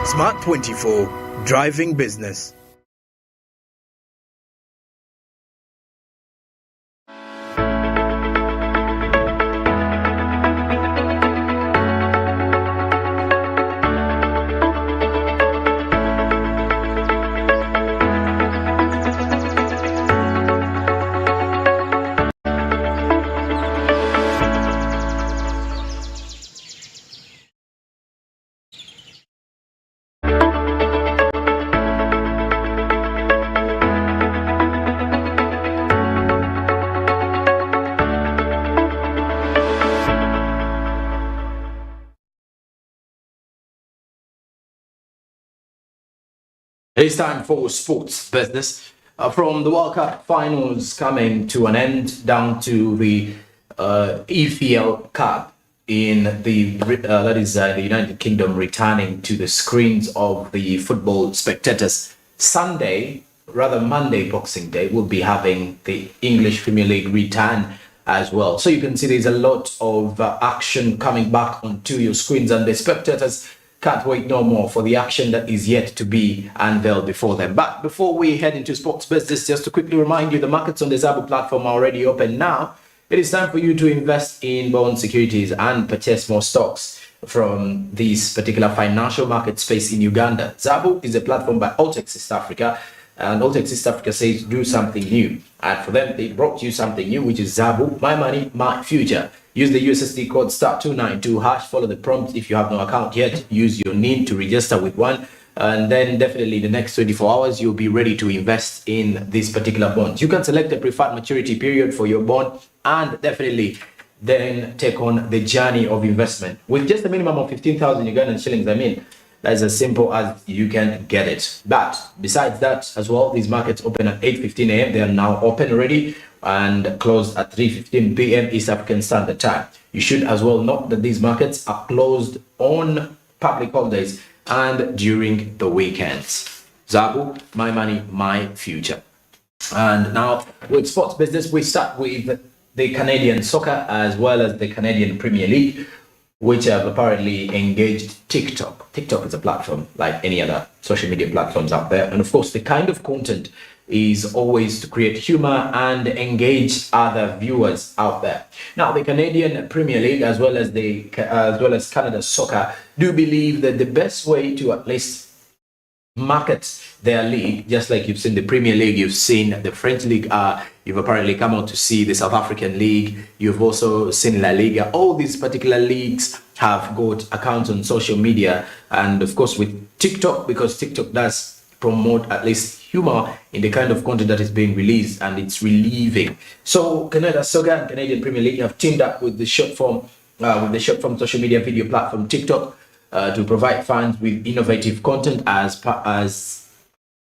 SMART24, driving business. It's time for sports business. From the World Cup finals coming to an end down to the EFL Cup in the the United Kingdom returning to the screens of the football spectators. Monday, Boxing Day, will be having the English Premier League return as well. So you can see there's a lot of action coming back onto your screens, and the spectators can't wait no more for the action that is yet to be unveiled before them. But before we head into sports business, just to quickly remind you, the markets on the Zabu platform are already open now. It is time for you to invest in bond securities and purchase more stocks from this particular financial market space in Uganda. Zabu is a platform by Altex East Africa, and Altex East Africa says do something new. And for them, they brought you something new, which is Zabu, my money, my future. Use the USSD code *292#. Follow the prompt. If you have no account yet, use your NIN to register with one. And then definitely the next 24 hours, you'll be ready to invest in this particular bond. You can select the preferred maturity period for your bond and definitely then take on the journey of investment. With just a minimum of 15,000 Ugandan shillings, I mean, that's as simple as you can get it. But besides that as well, these markets open at 8:15 a.m. They are now open already and closed at 3:15 p.m. East African Standard Time. You should as well note that these markets are closed on public holidays and during the weekends. Zabu, my money, my future. And now with sports business, we start with the Canadian soccer as well as the Canadian Premier League, which have apparently engaged TikTok. TikTok is a platform like any other social media platforms out there. And of course, the kind of content is always to create humor and engage other viewers out there. Now, the Canadian Premier League as well as Canada Soccer do believe that the best way to at least market their league, just like you've seen the Premier League, you've seen the French League, you've apparently come out to see the South African League, you've also seen La Liga. All these particular leagues have got accounts on social media, and of course with TikTok, because TikTok does promote at least humor in the kind of content that is being released, and it's relieving. So Canada Soccer and Canadian Premier League have teamed up with the short form social media video platform TikTok to provide fans with innovative content as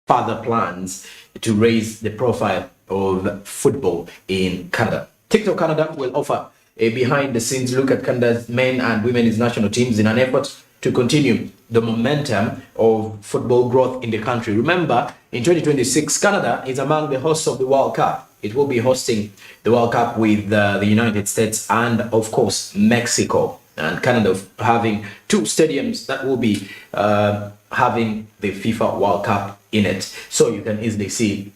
further plans to raise the profile of football in Canada. TikTok Canada will offer a behind-the-scenes look at Canada's men and women's national teams in an effort to continue the momentum of football growth in the country. Remember, in 2026, Canada is among the hosts of the World Cup. It will be hosting the World Cup with the United States and, of course, Mexico. And Canada having two stadiums that will be having the FIFA World Cup in it. So you can easily see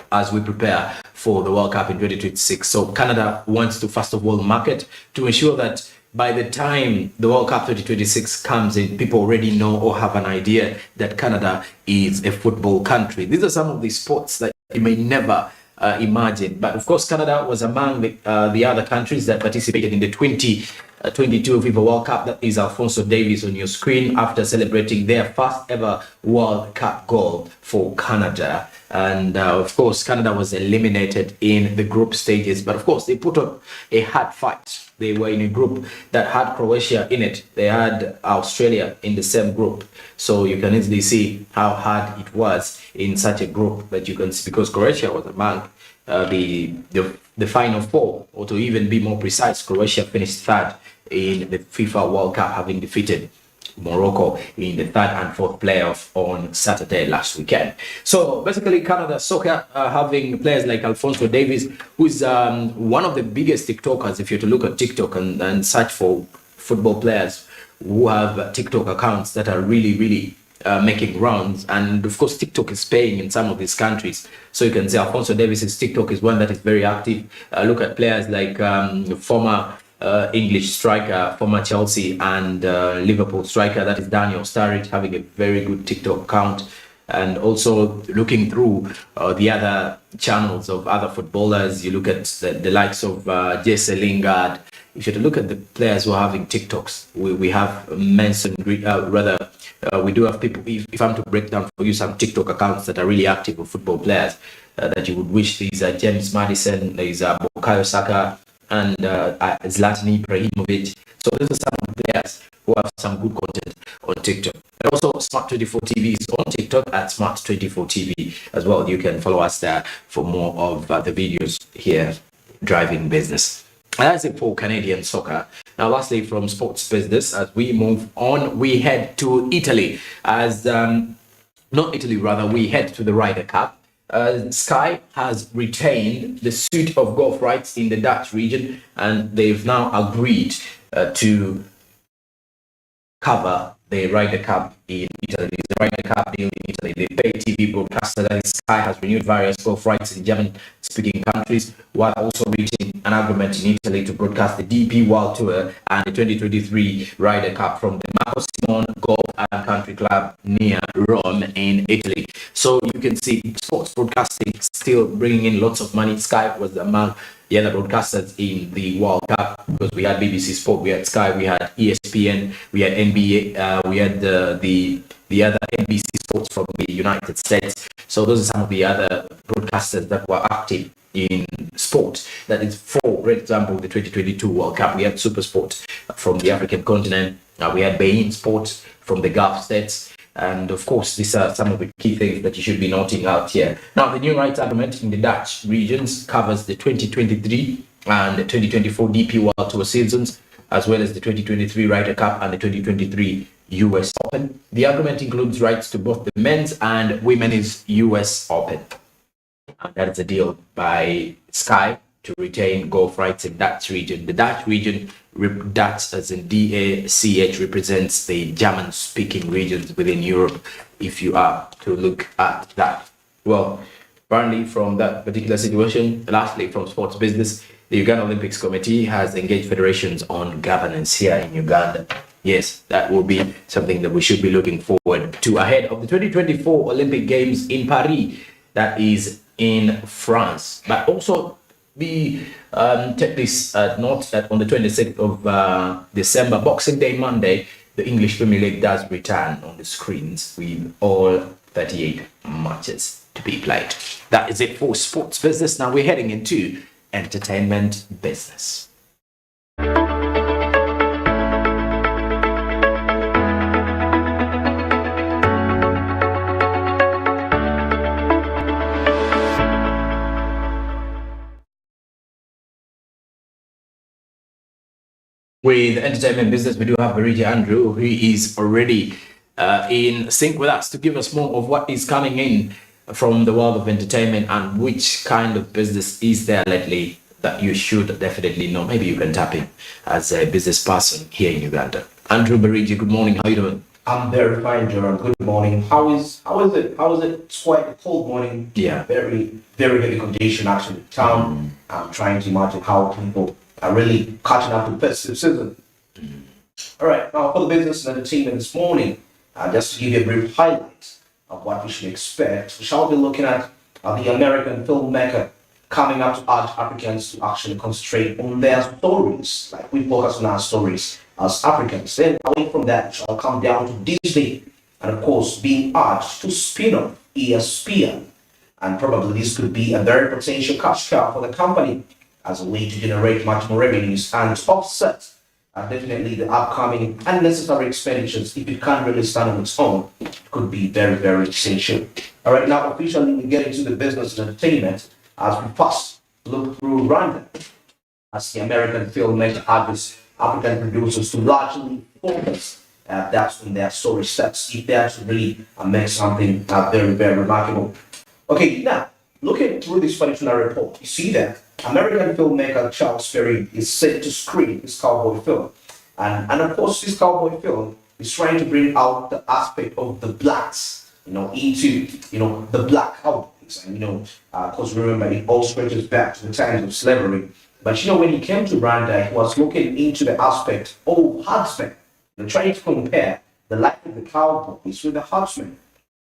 as we prepare for the World Cup in 2026. So Canada wants to first of all market to ensure that by the time the World Cup 2026 comes in, people already know or have an idea that Canada is a football country. These are some of the sports that you may never imagine. But of course, Canada was among the other countries that participated in the 2022 FIFA World Cup. That is Alphonso Davies on your screen after celebrating their first ever World Cup goal for Canada. And of course, Canada was eliminated in the group stages. But of course, they put up a hard fight. They were in a group that had Croatia in it. They had Australia in the same group. So you can easily see how hard it was in such a group that you can see, because Croatia was among the final four, or to even be more precise, Croatia finished third in the FIFA World Cup, having defeated Morocco in the third and fourth playoff on Saturday last weekend. So basically, Canada Soccer having players like Alphonso Davies, who's one of the biggest TikTokers. If you're to look at TikTok and search for football players who have TikTok accounts that are really making rounds, and of course TikTok is paying in some of these countries. So you can say Alphonso Davies's TikTok is one that is very active. Look at players like former English striker, former Chelsea and Liverpool striker, that is Daniel Sturridge, having a very good TikTok account. And also looking through the other channels of other footballers, you look at the likes of Jesse Lingard. If you look at the players who are having TikToks, we have mentioned, we do have people, if I'm to break down for you some TikTok accounts that are really active of football players that you would wish. These are James Maddison, there is Bukayo Saka, and Zlatan Ibrahimovic. So those are some of the players who have some good content on TikTok. And also SMART24 TV is on TikTok at SMART24 TV as well. You can follow us there for more of the videos here, driving business. And that's it for Canadian soccer. Now, lastly, from sports business, as we move on, we head to Italy. We head to the Ryder Cup. Sky has retained the suite of golf rights in the Dutch region, and they've now agreed to cover the Ryder Cup in Italy. The Ryder Cup deal in Italy. The pay TV broadcaster, that is Sky, has renewed various golf rights in German-speaking countries, while also reaching an agreement in Italy to broadcast the DP World Tour and the 2023 Ryder Cup from the Marco Simone Golf and Country Club near Rome in Italy. So you can see sports broadcasting still bringing in lots of money. Sky was among the other broadcasters in the World Cup, because we had BBC Sport, we had Sky, we had ESPN, we had NBA, we had the other NBC Sports from the United States. So those are some of the other broadcasters that were active in sport. That is, for example, the 2022 World Cup, we had SuperSport from the African continent, we had beIN Sport from the Gulf states. And of course, these are some of the key things that you should be noting out here. Now, the new rights agreement in the Dutch regions covers the 2023 and the 2024 DP World Tour seasons, as well as the 2023 Ryder Cup and the 2023 US Open. The agreement includes rights to both the men's and women's US Open. And that is a deal by Sky to retain golf rights in Dutch region. The Dutch region, Dutch as in DACH, represents the German-speaking regions within Europe, if you are to look at that. Well, apparently from that particular situation, lastly, from sports business, the Uganda Olympics Committee has engaged federations on governance here in Uganda. Yes, that will be something that we should be looking forward to ahead of the 2024 Olympic Games in Paris, that is in France. But also, take this note that on the 26th of December, Boxing Day Monday, the English Premier League does return on the screens with all 38 matches to be played. That is it for sports business. Now we're heading into entertainment business. With entertainment business, we do have Barigi Andrew, who is already in sync with us to give us more of what is coming in from the world of entertainment and which kind of business is there lately that you should definitely know. Maybe you can tap in as a business person here in Uganda. Andrew Barigi, good morning. How are you doing? I'm very fine, Jerome. Good morning. How is it? It's quite a cold morning. Yeah. Very, very heavy condition actually in town. I'm trying to imagine how people are really catching up with festive season. All right, now for the business and entertainment this morning, just to give you a brief highlight of what we should expect, we shall be looking at the American filmmaker coming up to urge Africans to actually concentrate on their stories, like we focus on our stories as Africans. Then away from that, we shall come down to Disney, and of course being urged to spin off ESPN, and probably this could be a very potential cash cow for the company as a way to generate much more revenues and offset definitely the upcoming unnecessary expenditures. If it can't really stand on its own, it could be very, very essential. All right, now officially we get into the business and entertainment as we first look through Rwanda, as the American filmmaker urges African producers to largely focus that's on their story sets if they are to really make something very, very remarkable. Okay, now looking through this particular report, you see that American filmmaker Charles Perry is set to screen his cowboy film. And of course, this cowboy film is trying to bring out the aspect of the blacks, into, the black cowboys. And, because remember, it all stretches back to the times of slavery. But, when he came to Rwanda, he was looking into the aspect of herdsmen, trying to compare the life of the cowboys with the herdsmen.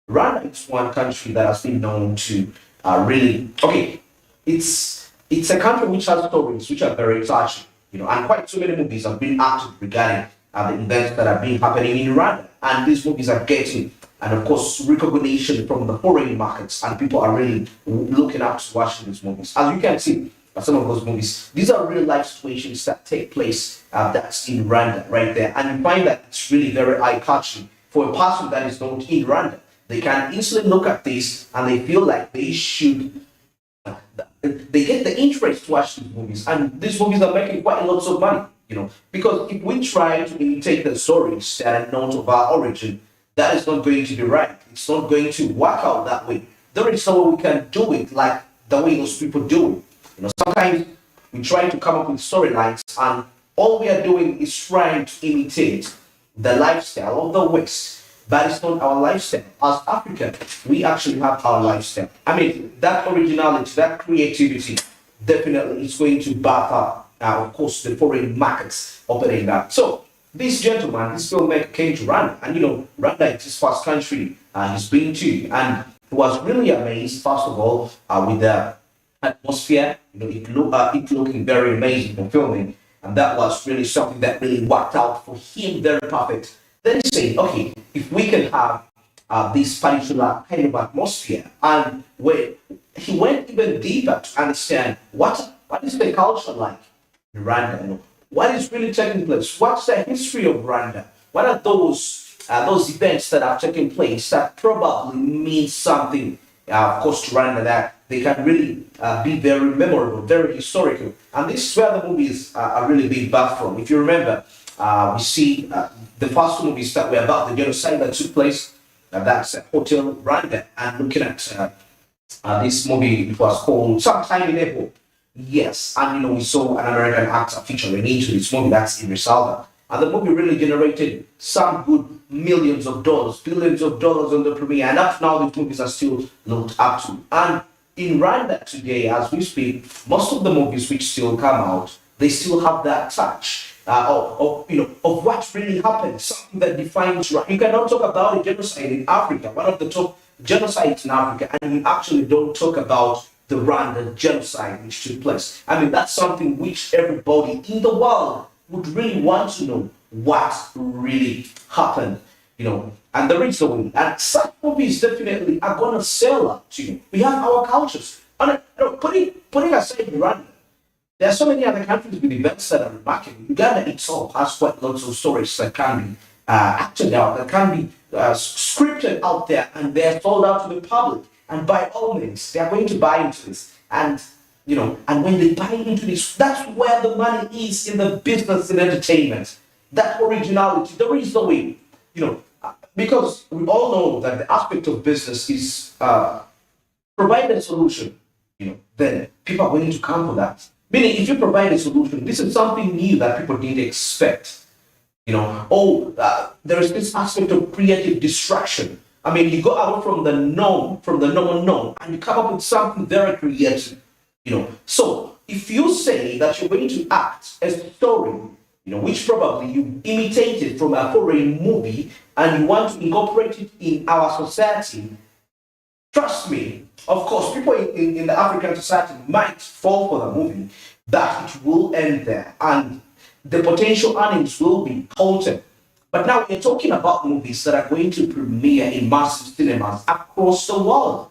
Rwanda is one country that has been known to really, okay, it's a country which has stories which are very touching, and quite so many movies have been acted regarding the events that have been happening in Rwanda. And these movies are getting, and of course, recognition from the foreign markets, and people are really looking up to watching these movies. As you can see, some of those movies, these are real life situations that take place that's in Rwanda right there. And you find that it's really very eye-catching for a person that is not in Rwanda. They can easily look at this and they feel like they should, they get the interest to watch these movies. And these movies are making quite lots of money, because if we try to imitate the stories that are known of our origin, that is not going to be right. It's not going to work out that way. There is no way we can do it like the way those people do it. Sometimes we try to come up with storylines, and all we are doing is trying to imitate the lifestyle of the West. But it's not our lifestyle. As African, we actually have our lifestyle. I mean, that originality, that creativity, definitely is going to back up, of course, the foreign markets operating that. So, this gentleman, this filmmaker came to Rwanda, and Rwanda is his first country he's been to, and he was really amazed, first of all, with the atmosphere, it looking very amazing for filming, and that was really something that really worked out for him very perfect. Then he said, okay, if we can have this particular kind of atmosphere, and where he went even deeper to understand what is the culture like in Rwanda, what is really taking place, what's the history of Rwanda, what are those events that have taken place that probably mean something, of course, to Rwanda, that they can really be very memorable, very historical. And this is where the movies are really being back from. If you remember, we see the first movies that were about the genocide that took place, that's Hotel Rwanda. And looking at this movie, it was called Sometime in April. Yes, and we saw an American actor featuring into this movie, that's in Salva. And the movie really generated some good millions of dollars, billions of dollars on the premiere. And up to now, these movies are still looked up to. And in Rwanda today, as we speak, most of the movies which still come out, they still have that touch of what really happened, something that defines Rwanda. You cannot talk about a genocide in Africa, one of the top genocides in Africa, and you actually don't talk about the Rwanda genocide which took place. I mean, that's something which everybody in the world would really want to know what really happened, and the reason. And such movies definitely are going to sell out to you. We have our cultures. And putting aside Rwanda, there are so many other countries with events that are remarkable. Uganda itself has quite lots of stories that can be acted out, that can be scripted out there, and they're sold out to the public. And by all means, they are going to buy into this. And and when they buy into this, that's where the money is in the business and entertainment. That originality, there is no way, because we all know that the aspect of business is provide a solution, then people are willing to come for that. Meaning, if you provide a solution, this is something new that people didn't expect. There is this aspect of creative distraction. I mean, you go out from the norm, from the normal norm, and you come up with something very creative. So if you say that you're going to act a story, which probably you imitated from a foreign movie, and you want to incorporate it in our society, trust me, of course, people in the African society might fall for the movie, but it will end there, and the potential earnings will be halted. But now we're talking about movies that are going to premiere in massive cinemas across the world.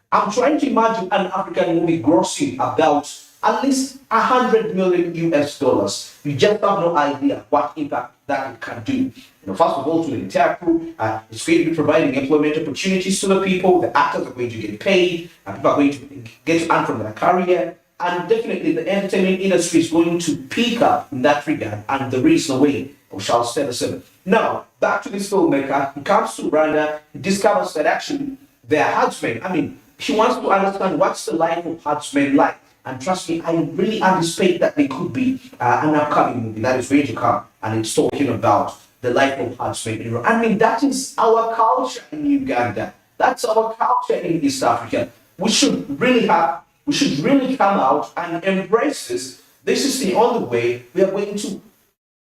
I'm trying to imagine an African movie grossing about at least 100 million US dollars. You just have no idea what impact that it can do. First of all, to the entire crew, it's going to be providing employment opportunities to the people. The actors are going to get paid, and people are going to get to earn from their career. And definitely the entertainment industry is going to pick up in that regard, and there is no way we shall stay the same. Now, back to this filmmaker. He comes to Rwanda, he discovers that actually they are herdsmen. I mean, he wants to understand what's the life of herdsmen like. And trust me, I really anticipate that there could be an upcoming movie that is going to come, and it's talking about the the life of herdsmen in Rwanda. I mean, that is our culture in Uganda. That's our culture in East Africa. We should really come out and embrace this. This is the only way we are going to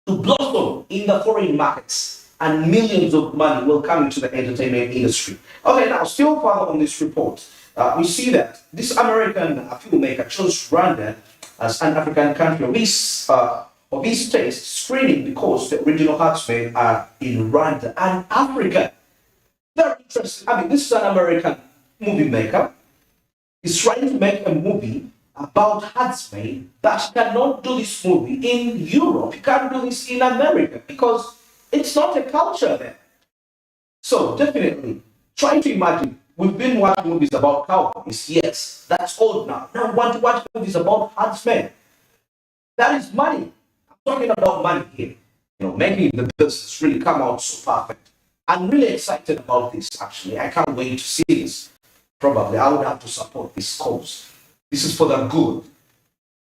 blossom in the foreign markets, and millions of money will come into the entertainment industry. Okay, now still further on this report, we see that this American filmmaker chose Rwanda as an African country of his taste screening because the original herdsmen are in Rwanda and Africa. Very interesting. I mean, this is an American movie maker. He's trying to make a movie about herdsmen, but he cannot do this movie in Europe. He can't do this in America because it's not a culture there. So definitely, try to imagine. We've been watching movies about cowboys. Yes, that's old now. Now we want to watch movies about herdsmen. That is money. I'm talking about money here. Making the business really come out so perfect. I'm really excited about this, actually. I can't wait to see this. Probably I would have to support this cause. This is for the good.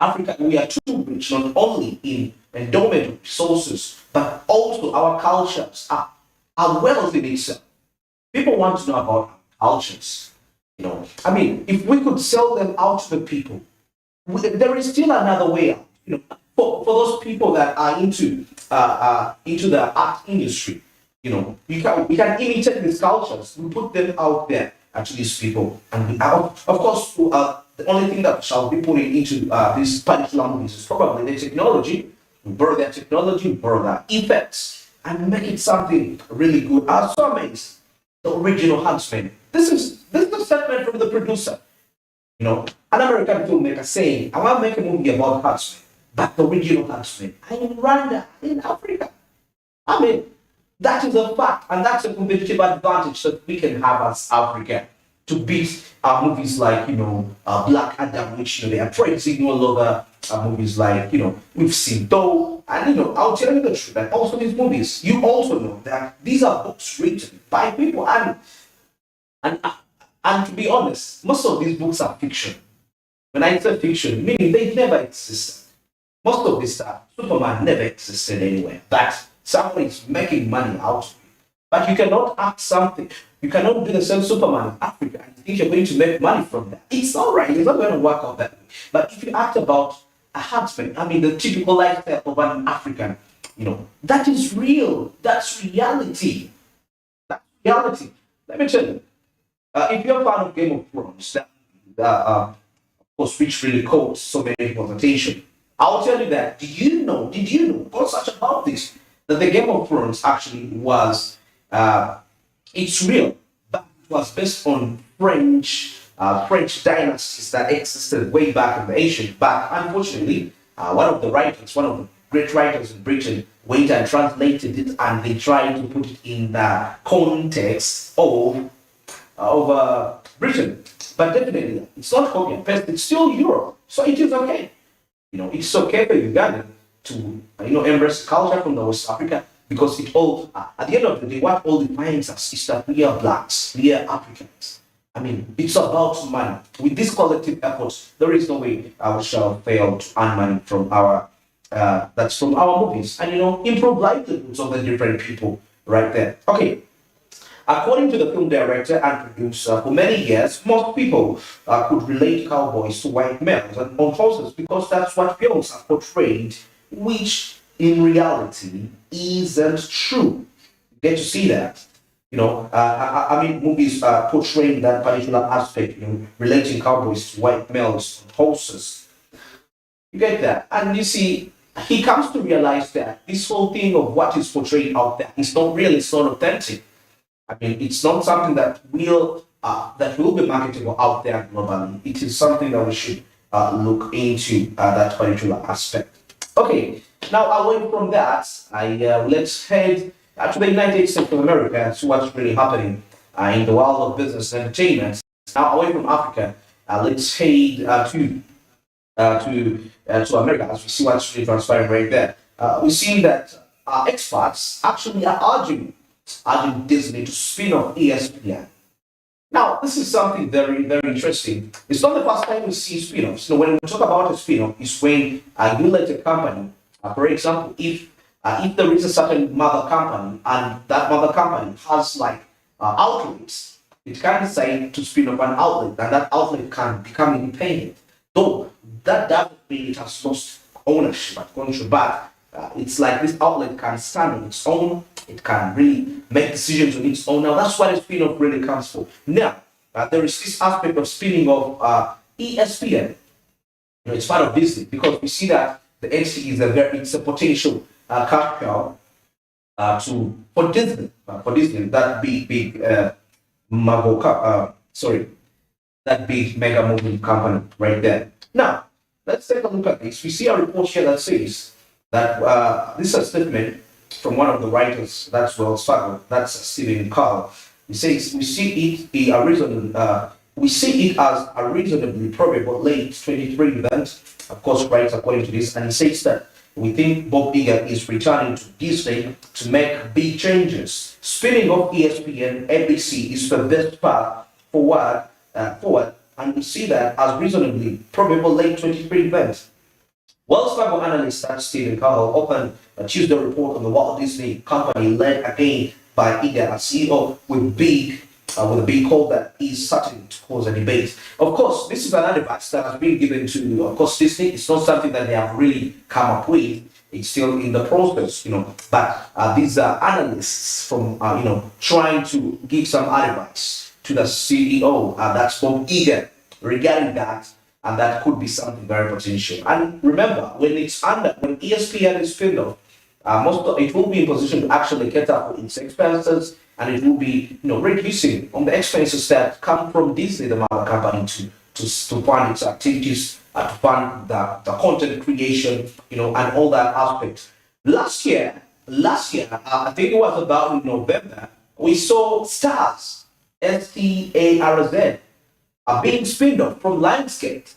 Africa, we are too rich, not only in endowment of resources, but also our cultures are wealth in itself. People want to know about our cultures. I mean, if we could sell them out to the people, there is still another way out. For those people that are into the art industry, you can imitate these cultures. We put them out there to these people, and of course, the only thing that shall be putting into these particular movies is probably the technology. We borrow their technology, we borrow their effects, and make it something really good. I was so amazed. The original huntsman. This is a statement from the producer. An American filmmaker saying, I want to make a movie about huntsmen, but the original huntsmen are in Rwanda, in Africa. I mean, that is a fact, and that's a competitive advantage that we can have as Africa to beat movies like, Black Adam, which they are praising all over, movies like, we've seen Though, and, I'll tell you the truth, that also these movies, you also know that these are books written by people, and to be honest, most of these books are fiction. When I say fiction, meaning they never existed. Most of this stuff, Superman never existed anywhere, but someone is making money out of it. But you cannot act something. You cannot do the same Superman in Africa and think you're going to make money from that. It's not right. It's not going to work out that way. But if you act about a herdsman, I mean, the typical lifestyle of an African, that is real. That's reality. That's reality. Let me tell you, if you're a fan of Game of Thrones, of course, which really caught so many people's attention, I'll tell you that. Did you know, go such about this, that the Game of Thrones actually was, it's real, but it was based on French dynasties that existed way back in the ancient. But unfortunately, one of the great writers in Britain, went and translated it, and they tried to put it in the context of Britain. But definitely, it's not copy and paste. It's still Europe, so it is okay. It's okay for Uganda to embrace culture from the West Africa, because it all at the end of the day, what all defines us is that we are blacks, we are Africans. I mean, it's about money. With this collective efforts, there is no way we shall fail to earn money from our that's from our movies, and improve livelihoods of the different people right there. Okay. According to the film director and producer, for many years, most people could relate cowboys to white males and on horses because that's what films are portrayed, which in reality isn't true. You get to see that. I mean, movies portraying that particular aspect, relating cowboys to white males and horses. You get that? And you see, he comes to realize that this whole thing of what is portrayed out there is not real, it's not authentic. I mean, it's not something that will be marketable out there globally. It is something that we should look into that particular aspect. Okay, now away from that, let's head to the United States of America and see what's really happening in the world of business and entertainment. Now, away from Africa, let's head to America as we see what's really transpiring right there. We see that experts actually are urging Disney to spin off ESPN. Now, this is something very, very interesting. It's not the first time we see spin-offs. When we talk about a spin-off, it's when you let a company, for example, if if there is a certain mother company and that mother company has like outlets, it can decide to spin off an outlet, and that outlet can become independent. Though that doesn't mean it has lost ownership and control, but it's like this outlet can stand on its own. It can really make decisions on its own. Now that's what a spin-off really comes for. Now there is this aspect of spinning off ESPN. It's part of Disney because we see that the entity is it's a potential cash cow for Disney that big that big mega movie company right there. Now let's take a look at this. We see a report here that says that this is a statement from one of the writers. That's Wells Fargo. That's Stephen Carl. He says we see it as a reasonably probable late 23 event, of course, right, according to this, and he says that we think Bob Iger is returning to Disney to make big changes. Spinning off ESPN, ABC is the best path forward, and we see that as reasonably probable late 23 event. Wells Fargo analyst Stephen Carl opened a Tuesday report on the Walt Disney Company, led again by Iger as CEO, with a big call that is certain to cause a debate. Of course, this is an advice that has been given to, of course, Disney. It's not something that they have really come up with. It's still in the process, But these are analysts from, trying to give some advice to the CEO, that's Bob Iger, regarding that, and that could be something very potential. And remember, when ESPN is filled up, it will be in position to actually cater for its expenses, and it will be, reducing on the expenses that come from Disney, the mother company, to fund its activities, to fund the content creation, and all that aspect. Last year, I think it was about in November, we saw Stars, STARZ, being spinned off from Lionsgate.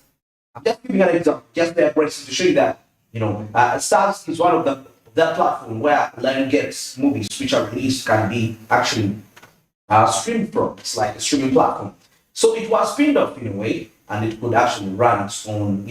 I'm just giving an example, just there to show you that, Stars is one of that platform where Lionsgate's movies which are released can be actually streamed from. It's like a streaming platform. So it was spinned off in a way, and it could actually run its own,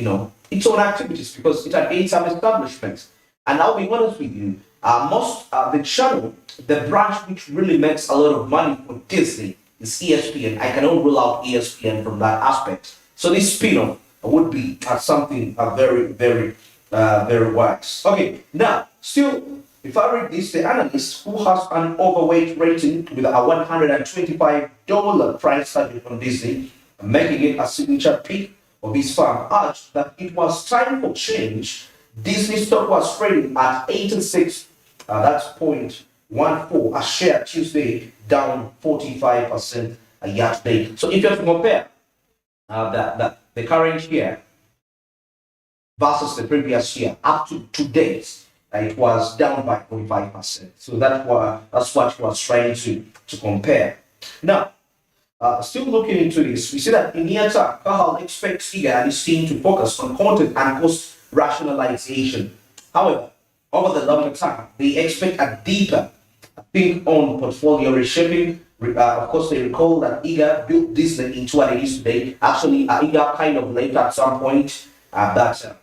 its own activities because it had gained some establishments. And I'll be honest with you, the channel, the branch which really makes a lot of money for Disney is ESPN. I cannot rule out ESPN from that aspect. So this spin-off would be something very, very, very wise. Okay, now, still, if I read this, the analyst who has an overweight rating with a $125 price target on Disney, making it a signature pick of his firm, urged that it was time for change. Disney stock was trading at 86, that's 0.14 a share Tuesday, down 45% a year to date. So if you have to compare the current year versus the previous year up to date, it was down by 45%. So that's what he was trying to compare. Now, still looking into this, we see that in near term, Kahal expects Iger and his team to focus on content and cost rationalization. However, over the longer term, they expect a deeper think on portfolio reshaping. Of course, they recall that Iger built Disney into what it is today. Actually, Iger kind of late at some point that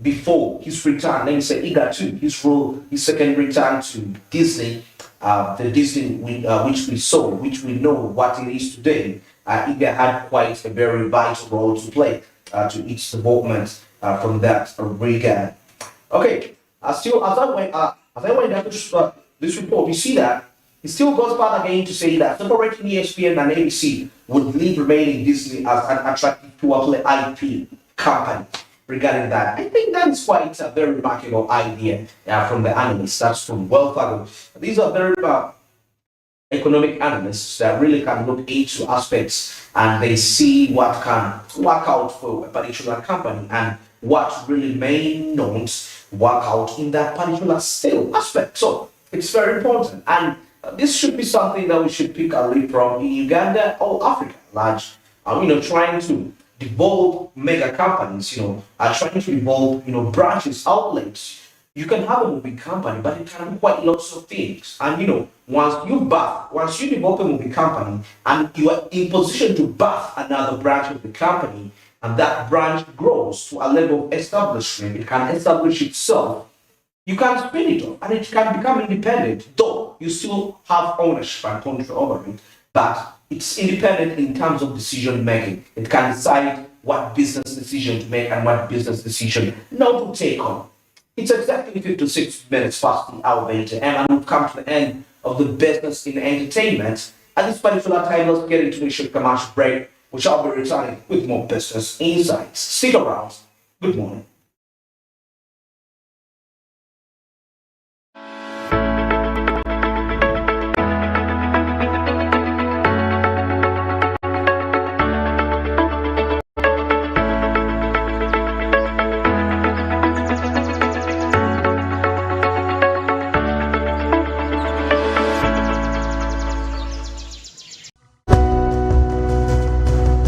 before his return, let me say Iger too, his second return to Disney, the Disney which we know what it is today. Iger had quite a very vital role to play to its development from that regard. Okay, still as I went down this report, we see that it still goes further again to say that separating ESPN and ABC would leave remaining Disney as an attractive pure-play IP company. Regarding that, I think that is quite a very remarkable idea from the analysts. That's from Wells Fargo. These are very economic analysts that really can look into aspects and they see what can work out for a particular company and what really may not work out in that particular sale aspect. So it's very important, and this should be something that we should pick a lead from in Uganda or Africa, large, trying to develop mega companies, trying to evolve, branches, outlets. You can have a movie company, but it can be quite lots of things. And once you develop a movie company and you are in position to birth another branch of the company, and that branch grows to a level of establishment, it can establish itself, You can spin it off and it can become independent, though you still have ownership and control over it, but it's independent in terms of decision making. It can decide what business decision to make and what business decision not to take on. It's exactly 56 minutes past the hour of 8 a.m. and we've come to the end of the business in entertainment. At this particular time, let's get into a short commercial break, which I'll be returning with more business insights. Stick around. Good morning.